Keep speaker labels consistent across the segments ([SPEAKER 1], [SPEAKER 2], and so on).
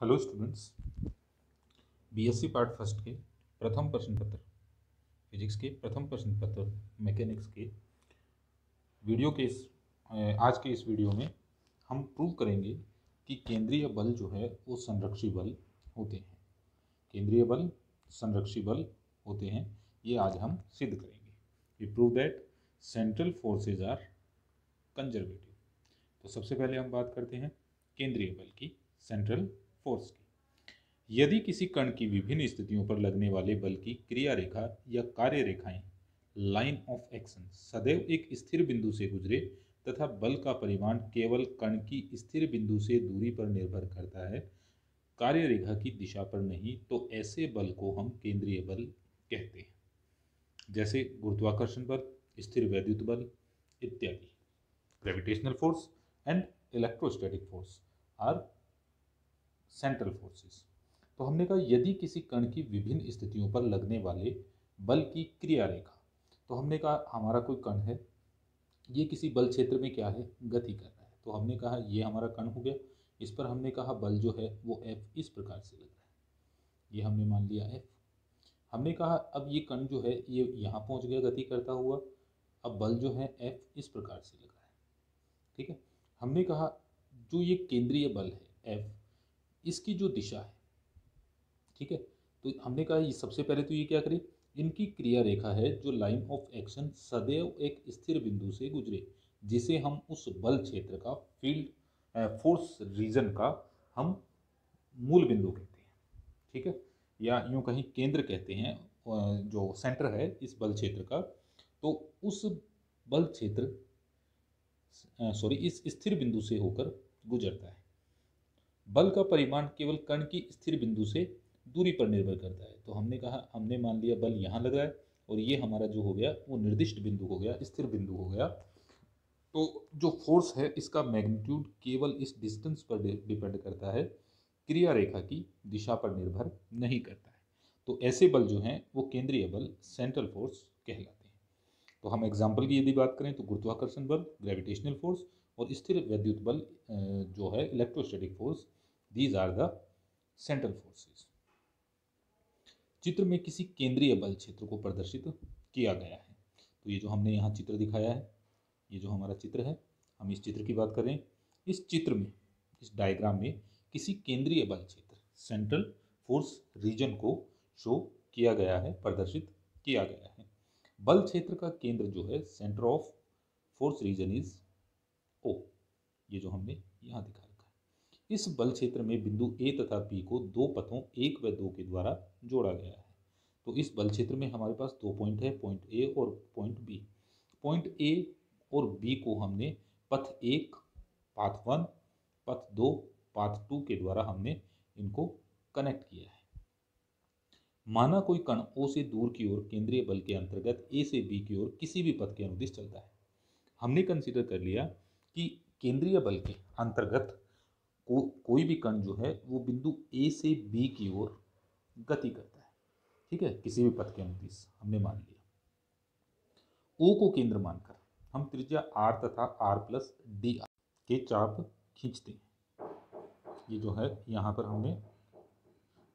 [SPEAKER 1] Hello students, BSc part first के प्रथम प्रश्न पत्र फिजिक्स के प्रथम प्रश्न पत्र मैकेनिक्स के वीडियो के आज के इस वीडियो में हम प्रूव करेंगे कि केंद्रीय बल जो है वो संरक्षी बल होते हैं। केंद्रीय बल संरक्षी बल होते हैं, ये आज हम सिद्ध करेंगे। We prove that central forces are conservative. तो सबसे पहले हम बात करते हैं केंद्रीय बल की, सेंट्रल फोर्स की। यदि किसी कण की विभिन्न स्थितियों पर लगने वाले बल की क्रिया रेखा या कार्य रेखाएं लाइन ऑफ एक्शन सदैव एक स्थिर बिंदु से गुजरे तथा बल का परिमाण केवल कण की स्थिर बिंदु से दूरी पर निर्भर करता है, कार्य रेखा की दिशा पर नहीं, तो ऐसे बल को हम केंद्रीय बल कहते हैं। जैसे गुरुत्वाकर्षण बल, स्थिर वैद्युत बल इत्यादि। Gravitational force and electrostatic force are central forces. तो हमने कहा यदि किसी कण की विभिन्न स्थितियों पर लगने वाले बल की क्रिया रेखा, तो हमने कहा हमारा कोई कण है, ये किसी बल क्षेत्र में क्या है, गति कर रहा है। तो हमने कहा ये हमारा कण हो गया, इस पर हमने कहा बल जो है वो F इस प्रकार से लग रहा है, ये हमने मान लिया F। हमने कहा अब ये कण जो है ये यहाँ पहुँच गया गति करता हुआ, अब बल जो है F इस प्रकार से लग रहा है। ठीक है, हमने कहा जो ये केंद्रीय बल है F, इसकी जो दिशा है, ठीक है, तो हमने कहा ये सबसे पहले तो ये क्या करें, इनकी क्रिया रेखा है जो लाइन ऑफ एक्शन सदैव एक स्थिर बिंदु से गुजरे, जिसे हम उस बल क्षेत्र का फील्ड फोर्स रीजन का हम मूल बिंदु कहते हैं। ठीक है, या यूं कहीं केंद्र कहते हैं, जो सेंटर है इस बल क्षेत्र का। तो उस बल क्षेत्र इस स्थिर बिंदु से होकर गुजरता है। बल का परिमाण केवल कण की स्थिर बिंदु से दूरी पर निर्भर करता है। तो हमने कहा, हमने मान लिया बल यहाँ लग रहा है और ये हमारा जो हो गया वो निर्दिष्ट बिंदु हो गया, स्थिर बिंदु हो गया। तो जो फोर्स है इसका मैग्नीट्यूड केवल इस डिस्टेंस पर डिपेंड करता है, क्रिया रेखा की दिशा पर निर्भर नहीं करता है। तो ऐसे बल जो हैं वो केंद्रीय बल, सेंट्रल फोर्स कहलाते हैं। तो हम एग्जाम्पल की यदि बात करें तो गुरुत्वाकर्षण बल, ग्रेविटेशनल फोर्स और स्थिर वैद्युत बल जो है electrostatic force, these are the central forces. चित्र में किसी केंद्रीय बल क्षेत्र को प्रदर्शित किया गया है। तो ये जो हमने यहाँ चित्र दिखाया है, ये जो हमारा चित्र है, हम इस चित्र की बात करें। इस चित्र में, इस डायग्राम में किसी केंद्रीय बल क्षेत्र, सेंट्रल फोर्स रीजन को शो किया गया है, प्रदर्शित किया गया है। बल क्षेत्र का केंद्र जो है, centre of force region is O। ये जो हमने यहाँ दिखा रखा है। इस बल क्षेत्र में बिंदु A तथा B को दो पथों 1 व 2 के द्वारा जोड़ा गया है। तो इस बल क्षेत्र में हमारे पास दो पॉइंट है, पॉइंट A और पॉइंट B। पॉइंट A और B को हमने पथ 1 पाथ 1, पथ 2 पाथ 2 के द्वारा हमने इनको कनेक्ट किया है। माना कोई कण O से दूर की ओर केंद्रीय बल के अंतर्गत A से B की ओर किसी भी पथ के अनुदिश चलता है। हमने कंसीडर कर लिया कि केंद्रीय बल के अंतर्गत कोई भी कण जो है वो बिंदु A से B की ओर गति करता है। ठीक है, किसी भी पथ के अनुदिश हमने मान लिया। O को केंद्र मानकर हम त्रिज्या R तथा R प्लस डी के चाप खींचते हैं। ये जो है यहाँ पर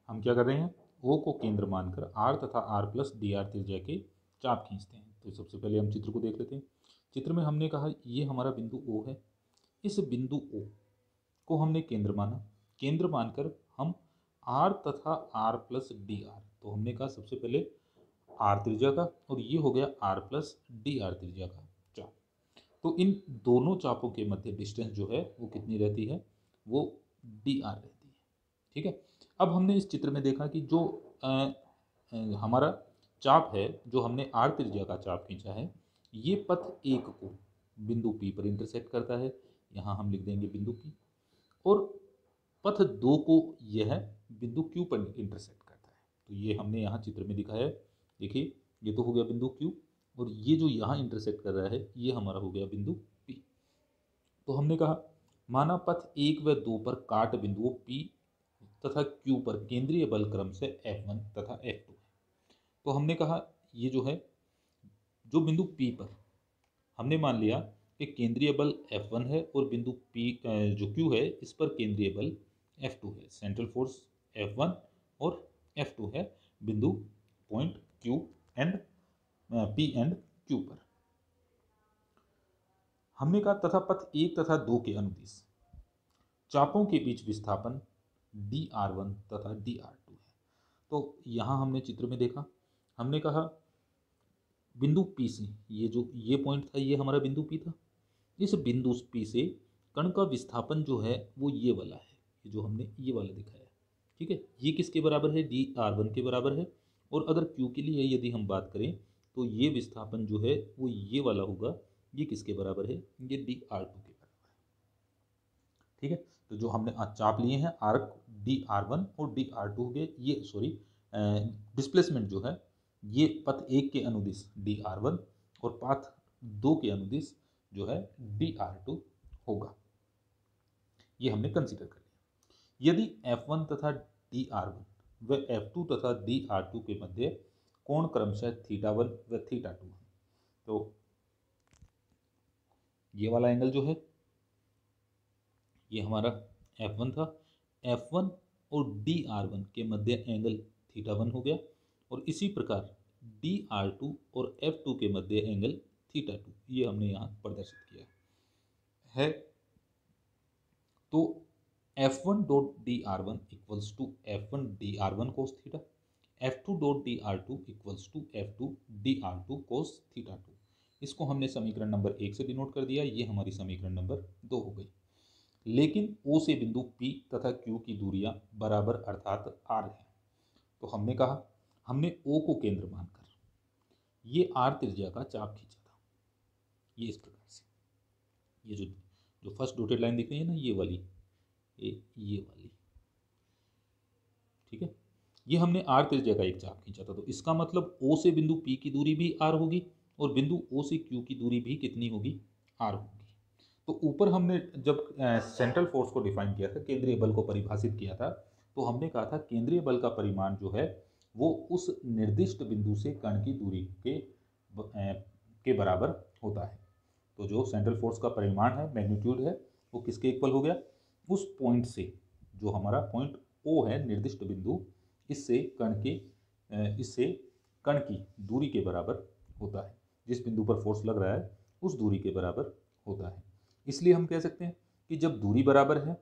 [SPEAKER 1] हम क्या कर रहे हैं, O को केंद्र मानकर R तथा R प्लस डी आर त्रिज्या के चाप खींचते हैं। तो सबसे पहले हम चित्र को देख लेते हैं। चित्र में हमने कहा ये हमारा बिंदु O है, इस बिंदु O को हमने केंद्र माना। केंद्र मानकर हम R तथा R प्लस डी आर, तो हमने कहा सबसे पहले R त्रिज्या का, और ये हो गया R प्लस डी आर त्रिज्या का चाप। तो इन दोनों चापों के मध्य डिस्टेंस जो है वो कितनी रहती है, वो डी आर रहती है। ठीक है, अब हमने इस चित्र में देखा कि जो हमारा चाप है, जो हमने R त्रिज्या का चाप खींचा है, ये पथ 1 को बिंदु P पर इंटरसेक्ट करता है, यहाँ हम लिख देंगे बिंदु P, और पथ 2 को यह बिंदु Q पर इंटरसेक्ट करता है। तो ये हमने यहाँ चित्र में दिखाया है। देखिए ये तो हो गया बिंदु Q, और ये जो यहाँ इंटरसेक्ट कर रहा है ये हमारा हो गया बिंदु P। तो हमने कहा माना पथ 1 व 2 पर काट बिंदुओं P तथा Q पर केंद्रीय बल क्रम से F1 तथा F2 है। तो हमने कहा ये जो है, जो बिंदु P पर हमने मान लिया कि केंद्रीय बल F1 है और बिंदु P जो Q है इस पर केंद्रीय बल F2 है, सेंट्रल फोर्स F1 और F2 है बिंदु point Q and P and Q पर। हमने कहा तथा पथ 1 तथा 2 के अनुदिश चापों के बीच विस्थापन dr1 तथा dr2 है। तो यहाँ हमने चित्र में देखा, हमने कहा बिंदु P से ये पॉइंट था, ये हमारा बिंदु P था। इस बिंदु P से कण का विस्थापन जो है वो ये वाला है, ये जो हमने ये वाला दिखाया, ठीक है। ये किसके बराबर है, dr1 के बराबर है। और अगर Q के लिए यदि हम बात करें तो ये विस्थापन जो है वो ये वाला होगा, ये किसके बराबर है, ये dr2 के बराबर है, ठीक है। तो जो हमने आज चाप लिए हैं आर्क dr1 और dr2 हो गए, ये सॉरी डिस्प्लेसमेंट जो है ये पथ 1 के अनुदिश dr1 और पथ 2 के अनुदिश जो है dr2 होगा, ये हमने कंसीडर कर लिया। यदि F1 तथा dr1 व F2 तथा dr2 के मध्य कोण क्रमशः θ1 व θ2 है, तो ये वाला एंगल जो है ये हमारा F1 था, F1 और dr1 के मध्य एंगल θ1 हो गया, और इसी प्रकार dr2 और F2 के मध्य एंगल θ2, ये हमने यहाँ प्रदर्शित किया है। तो F1 dot dr1 equals to F1 dr1 cos theta, F2 dot dr2 equals to F2 dr2 cos θ2। इसको हमने समीकरण नंबर 1 से डिनोट कर दिया, ये हमारी समीकरण नंबर 2 हो गई। लेकिन O से बिंदु P तथा Q की दूरियां बराबर अर्थात R है। तो हमने कहा हमने O को केंद्र मानकर ये R त्रिज्या का चाप खींचा था, ये इस प्रकार से, ये जो फर्स्ट डॉटेड लाइन दिख रही है ना, ये वाली, ये वाली, ठीक है। ये हमने R त्रिज्या का एक चाप खींचा था, तो इसका मतलब O से बिंदु P की दूरी भी R होगी और बिंदु O से Q की दूरी भी कितनी होगी, R होगी। तो ऊपर हमने जब सेंट्रल फोर्स को डिफाइन किया था, केंद्रीय बल को परिभाषित किया था, तो हमने कहा था केंद्रीय बल का परिमाण जो है वो उस निर्दिष्ट बिंदु से कण की दूरी के बराबर होता है। तो जो सेंट्रल फोर्स का परिमाण है, मैग्नीट्यूड है, वो किसके इक्वल हो गया, उस पॉइंट से, जो हमारा पॉइंट O है निर्दिष्ट बिंदु, इससे कण की दूरी के बराबर होता है। जिस बिंदु पर फोर्स लग रहा है उस दूरी के बराबर होता है। इसलिए हम कह सकते हैं कि जब दूरी बराबर है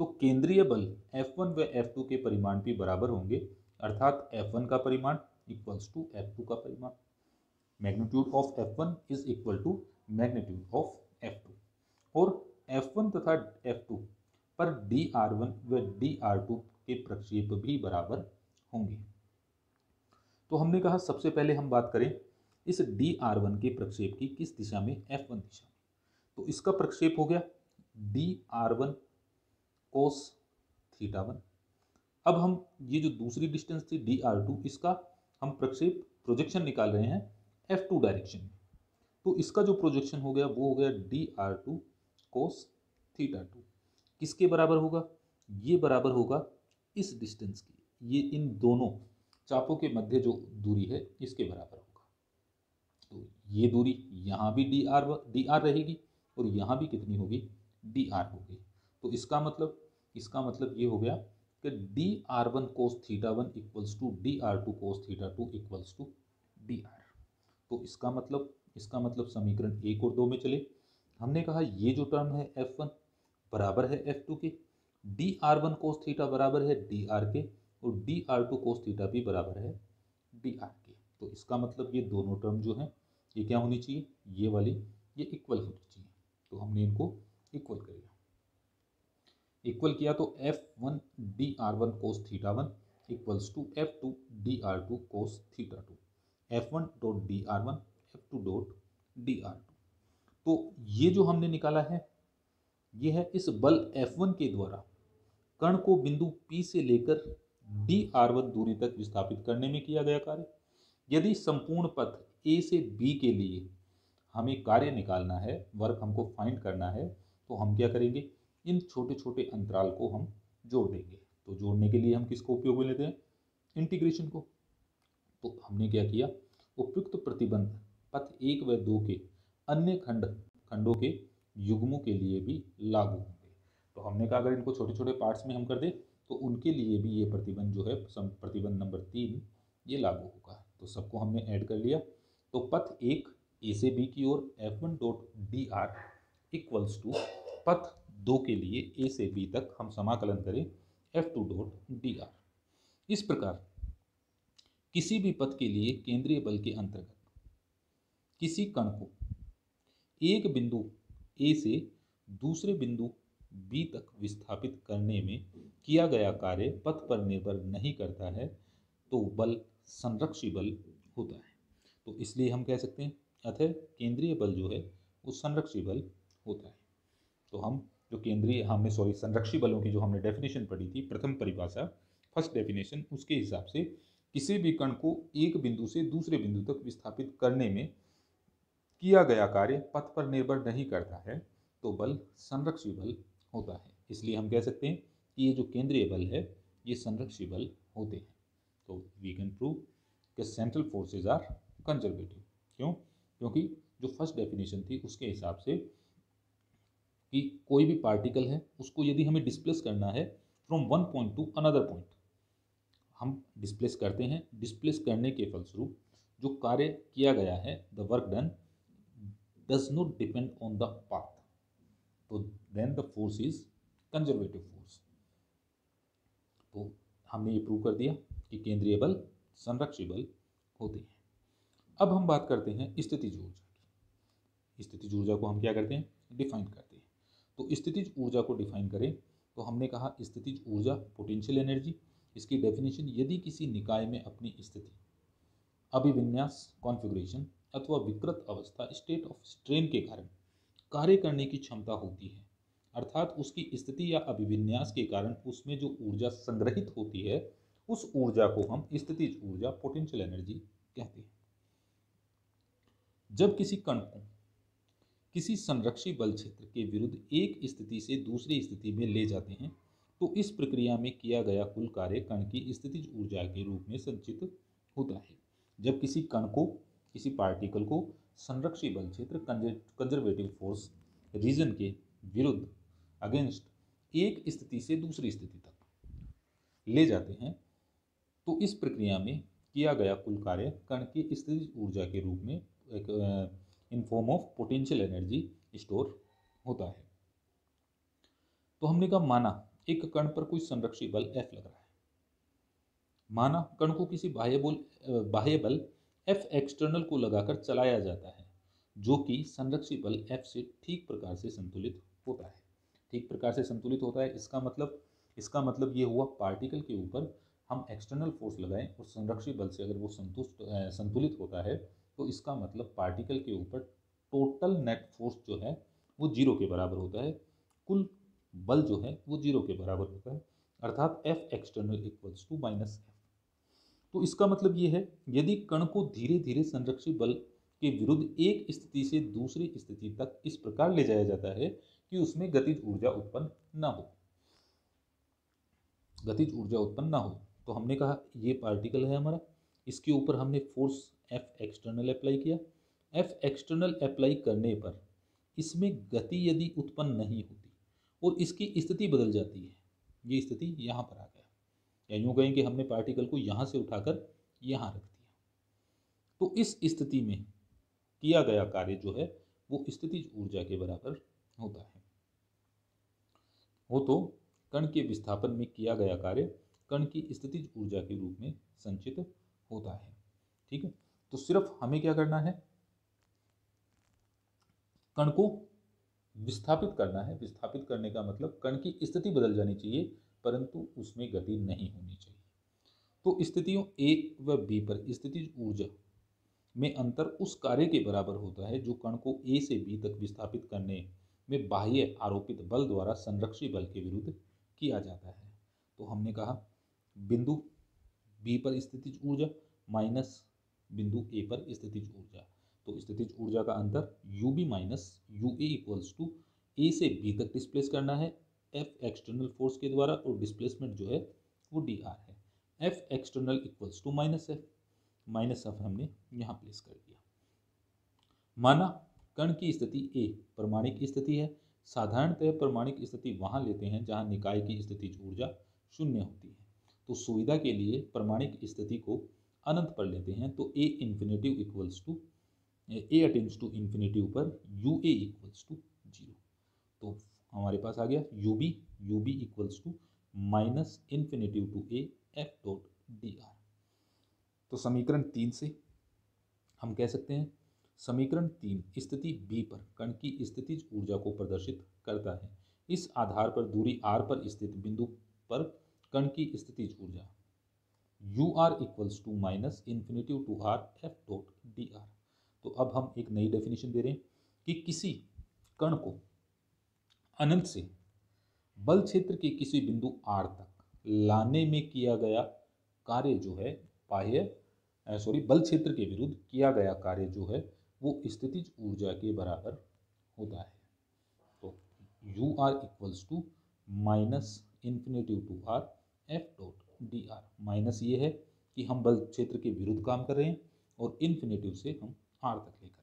[SPEAKER 1] तो केंद्रीय बल F1 व F2 के परिमाण भी बराबर होंगे, अर्थात F1 का परिमाण इक्वल्स टू F2 का परिमाण। Magnitude of F1 is equal to magnitude of F2, और F1 तथा F2 पर dr1 व dr2 के प्रक्षेप भी बराबर होंगे। तो हमने कहा सबसे पहले हम बात करें इस dr1 के प्रक्षेप की किस दिशा में, F1 दिशा में। तो इसका प्रक्षेप हो गया dr1 cos θ1। अब हम ये जो दूसरी डिस्टेंस थी dr2, इसका हम प्रक्षेप प्रोजेक्शन निकाल रहे हैं F2 डायरेक्शन में। तो इसका जो प्रोजेक्शन हो गया वो हो गया dr2 cos θ2। किसके बराबर होगा, ये बराबर होगा इस डिस्टेंस की, ये इन दोनों चापों के मध्य जो दूरी है इसके बराबर होगा। तो ये दूरी यहाँ भी dr रहेगी और यहाँ भी कितनी होगी, dr होगी। तो इसका मतलब ये हो गया कि dr1 cos θ1 equals to dr2 cos θ2 equals to dr। तो इसका मतलब समीकरण 1 और 2 में चले, हमने कहा ये जो टर्म है F1 बराबर है F2 के, dr1 cos θ बराबर है dr के, और dr2 cos θ भी बराबर है dr के। तो इसका मतलब ये दोनों टर्म जो हैं ये क्या होनी चाहिए, ये वाली ये इक्वल होनी चाहिए। तो हमने इनको इक्वल कर लिया, इक्वल किया तो F1 dr1 cos θ1 equals to F2 dr2 cos θ2, F1 dot dr1 F2 dot dr2। तो ये जो हमने निकाला है ये है इस बल F1 के द्वारा कण को बिंदु P से लेकर dr1 दूरी तक विस्थापित करने में किया गया कार्य। यदि संपूर्ण पथ A से B के लिए हमें कार्य निकालना है, वर्क हमको फाइंड करना है, तो हम क्या करेंगे, इन छोटे छोटे अंतराल को हम जोड़ देंगे। तो जोड़ने के लिए हम किसको उपयोग में लेते हैं, इंटीग्रेशन को। तो हमने क्या किया, उपयुक्त प्रतिबंध पथ 1 व 2 के अन्य खंडों के युग्मों के लिए भी लागू होंगे। तो तो हमने कहा अगर इनको छोटे छोटे पार्ट्स में हम कर दें तो उनके लिए भी ये प्रतिबंध जो है प्रतिबंध नंबर 3 ये लागू होगा। तो सबको हमने ऐड कर लिया। तो पथ 1 ए से बी की ओर F1 dot D R equals to पथ 2 के लिए ए से बी तक हम समाकलन करें F2 डॉट डी आर। इस प्रकार किसी भी पथ के लिए केंद्रीय बल के अंतर्गत किसी कण को एक बिंदु ए से दूसरे बिंदु बी तक विस्थापित करने में किया गया कार्य पथ पर निर्भर नहीं करता है तो बल संरक्षी बल होता है। तो इसलिए हम कह सकते हैं अतः केंद्रीय बल जो है वो संरक्षी बल होता है। तो हम जो संरक्षी बलों की जो हमने डेफिनेशन पढ़ी थी, प्रथम परिभाषा फर्स्ट डेफिनेशन, उसके हिसाब से किसी भी कण को एक बिंदु से दूसरे बिंदु तक विस्थापित करने में किया गया कार्य पथ पर निर्भर नहीं करता है तो बल संरक्षी बल होता है। इसलिए हम कह सकते हैं कि ये जो केंद्रीय बल है ये संरक्षी बल होते हैं। तो वी कैन प्रूव कि सेंट्रल फोर्सेज आर कंजर्वेटिव। क्यों? क्योंकि जो फर्स्ट डेफिनेशन थी उसके हिसाब से कि कोई भी पार्टिकल है उसको यदि हमें डिस्प्लेस करना है from one point two another point, हम डिस्प्लेस करते हैं। डिस्प्लेस करने के फलस्वरूप जो कार्य किया गया है, the work done does not depend on the path, तो then the force is conservative force. तो हमने ये प्रूव कर दिया कि केंद्रीय बल संरक्षी बल होते हैं। अब हम बात करते हैं स्थितिज ऊर्जा की। स्थितिज ऊर्जा को हम क्या करते हैं? डिफाइन करते हैं। तो स्थितिज ऊर्जा को डिफाइन करें तो हमने कहा स्थितिज ऊर्जा पोटेंशियल एनर्जी। इसकी डेफिनेशन, यदि किसी निकाय में अपनी स्थिति, अभिविन्यास, कॉन्फ़िगरेशन अथवा विकृत अवस्था, स्टेट ऑफ स्ट्रेन के कारण कार्य करने की क्षमता होती है, अर्थात उसकी स्थिति या अभिविन्यास के कारण उसमें जो ऊर्जा संग्रहित होती है उस ऊर्जा को हम स्थितिज ऊर्जा पोटेंशियल एनर्जी कहते हैं। जब किसी कण को किसी संरक्षी बल क्षेत्र के विरुद्ध एक स्थिति से दूसरी स्थिति में ले जाते हैं तो इस प्रक्रिया में किया गया कुल कार्य कण की स्थितिज ऊर्जा के रूप में संचित होता है। जब किसी कण को, किसी पार्टिकल को संरक्षी बल क्षेत्र कंजर्वेटिव फोर्स रीजन के विरुद्ध अगेंस्ट एक स्थिति से दूसरी स्थिति तक ले जाते हैं तो इस प्रक्रिया में किया गया कुल कार्य कण की स्थितिज ऊर्जा के रूप में एक in form of potential energy store होता है। तो हमने कहा माना एक कण पर कोई संरक्षी बल F लग रहा है। माना कण को किसी बाह्य बल F एक्सटर्नल को लगाकर चलाया जाता है जो कि संरक्षी बल F से ठीक प्रकार से संतुलित होता है। ठीक प्रकार से संतुलित होता है, इसका मतलब ये हुआ पार्टिकल के ऊपर हम एक्सटर्नल फोर्स लगाएं और संरक्षी बल से अगर वो संतुलित होता है तो इसका मतलब पार्टिकल के ऊपर टोटल नेट फोर्स जो है वो 0 के बराबर होता है। कुल बल जो है वो 0 के बराबर होता है, अर्थात F external equals to minus F। तो इसका मतलब ये है यदि कण को धीरे धीरे संरक्षी बल के विरुद्ध एक स्थिति से दूसरी स्थिति तक इस प्रकार ले जाया जाता है कि उसमें गतिज ऊर्जा उत्पन्न न हो, तो हमने कहा ये पार्टिकल है हमारा, इसके ऊपर हमने फोर्स F एक्सटर्नल अप्लाई किया। F एक्सटर्नल अप्लाई करने पर इसमें गति यदि उत्पन्न नहीं होती और इसकी स्थिति बदल जाती है, ये स्थिति यहाँ पर आ गया, या यूँ कहें कि हमने पार्टिकल को यहाँ से उठाकर यहाँ रख दिया, तो इस स्थिति में किया गया कार्य जो है वो स्थितिज ऊर्जा के बराबर होता है। तो कण के विस्थापन में किया गया कार्य कण की स्थितिज ऊर्जा के रूप में संचित होता है। ठीक है, तो सिर्फ हमें क्या करना है, कण को विस्थापित करना है। विस्थापित करने का मतलब कण की स्थिति बदल जानी चाहिए परंतु उसमें गति नहीं होनी चाहिए। तो स्थितियों A व B पर स्थितिज ऊर्जा में अंतर उस कार्य के बराबर होता है जो कण को A से B तक विस्थापित करने में बाह्य आरोपित बल द्वारा संरक्षी बल के विरुद्ध किया जाता है। तो हमने कहा बिंदु B पर स्थितिज ऊर्जा माइनस बिंदु A पर स्थितिज ऊर्जा, तो स्थितिज ऊर्जा का अंतर UB माइनस UA इक्वल्स टू A से B तक डिस्प्लेस करना है F एक्सटर्नल फोर्स के द्वारा, और डिस्प्लेसमेंट जो है वो DR है। F external equals to minus F हमने यहाँ प्लेस कर दिया। माना कण की स्थिति A परमाणिक स्थिति है, साधारणतः प्रमाणिक स्थिति वहाँ लेते हैं जहाँ निकाय की स्थितिज ऊर्जा शून्य होती है। तो सुविधा के लिए प्रमाणिक स्थिति को अनंत पर लेते हैं, तो A infinity equals to A attends to infinity पर यू ए इक्वल्स टू 0। तो हमारे पास आ गया U B equals to minus infinitive to A F dot D R. तो समीकरण 3 से हम कह सकते हैं, समीकरण 3 स्थिति बी पर कण की स्थितिज ऊर्जा को प्रदर्शित करता है। इस आधार पर दूरी r पर स्थित बिंदु पर कण की स्थितिज ऊर्जा U R equals to minus infinitive to R F dot D R. तो अब हम एक नई डेफिनेशन दे रहे हैं कि किसी कण को अनंत से बल क्षेत्र के किसी बिंदु r तक लाने में किया गया कार्य जो है बल क्षेत्र के विरुद्ध किया गया कार्य जो है वो स्थितिज ऊर्जा के बराबर होता है। तो U R equals to minus infinitive to R F dot D R. माइनस ये है कि हम बल क्षेत्र के विरुद्ध काम कर रहे हैं और इन्फिनेटिव से हम आर तक लेकर